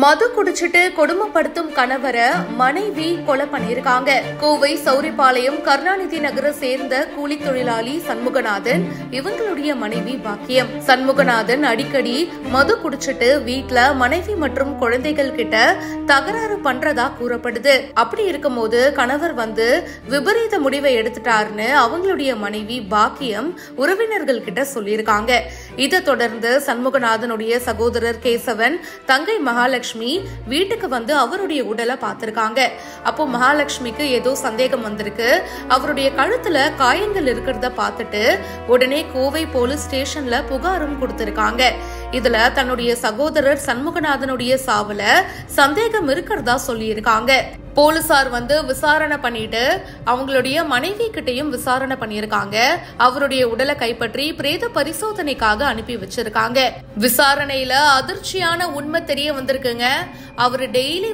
மது குடிச்சிட்டு கொடுமைப்படுத்தும் கணவரை மனைவி கொலை பண்ணிருக்காங்க. கோவை சௌரிபாளையம் கருணாநிதி நகரை சேர்ந்த கூலி தொழிலாளி சண்முகநாதன், இவங்களுடைய மனைவி பாக்கியம். சண்முகநாதன் அடிக்கடி மது குடிச்சிட்டு வீட்ல மனைவி மற்றும் குழந்தைகள் கிட்ட தகராறு பண்றதா கூறப்படுது. அப்படி இருக்கும்போது கணவர் விபரீத முடிவை எடுத்துட்டாருன்னு அவங்களுடைய மனைவி பாக்கியம் உறவினர்கள் கிட்ட சொல்லியிருக்காங்க. இதை தொடர்ந்து சண்முகநாதனுடைய சகோதரர் கேசவன், தங்கை மகாலட்சுமி வீட்டுக்கு அவருடைய உடலை பார்த்திருக்காங்க. அப்போ மகாலட்சுமிக்கு ஏதோ சந்தேகம் வந்திருக்கு. அவருடைய கழுத்துல காயங்கள் இருக்கிறத பார்த்துட்டு உடனே கோவை போலீஸ் ஸ்டேஷன்ல புகாரும் கொடுத்திருக்காங்க. இதுல தன்னுடைய சகோதரர் சண்முகநாதனுடைய சாவுல சந்தேகம் இருக்கிறதா சொல்லியிருக்காங்க. போலீசார் விசாரணை பண்ணிட்டு அவங்களுடைய மனைவி கிட்டையும் விசாரணை பண்ணிருக்காங்க. அவருடைய உடலை கைப்பற்றி பிரேத பரிசோதனைக்காக அனுப்பி வச்சிருக்காங்க. விசாரணையில அதிர்ச்சியான உண்மை தெரிய வந்திருக்குங்க. அவரு டெய்லி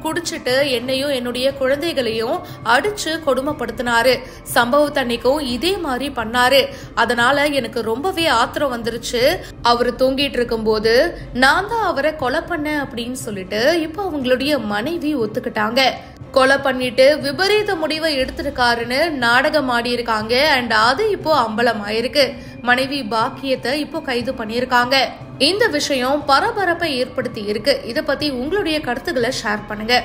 குடிச்சிட்டு என்னையும் என்னுடைய குழந்தைகளையும் அடிச்சு கொடுமைப்படுத்தினாரு. சம்பவத்தன்னைக்கும் இதே மாதிரி பண்ணாரு. அதனால எனக்கு ரொம்பவே ஆத்திரம் வந்துருச்சு. அவரு தூங்கிட்டு இருக்கும் போது நான் தான் அவரை கொலை பண்ணேன் அப்படின்னு சொல்லிட்டு இப்போ அவங்களுடைய மனைவி ஒத்துக்கிட்டாங்க. கொலை பண்ணிட்டு விபரீத முடிவை எடுத்திருக்காருன்னு நாடகம் ஆடி இருக்காங்க. அண்ட் அது இப்போ அம்பலம் ஆயிருக்கு. மனைவி பாக்கியத்தை இப்போ கைது பண்ணிருக்காங்க. இந்த விஷயம் பரபரப்பை ஏற்படுத்தி இருக்கு. இத பத்தி உங்களுடைய கருத்துக்களை ஷேர் பண்ணுங்க.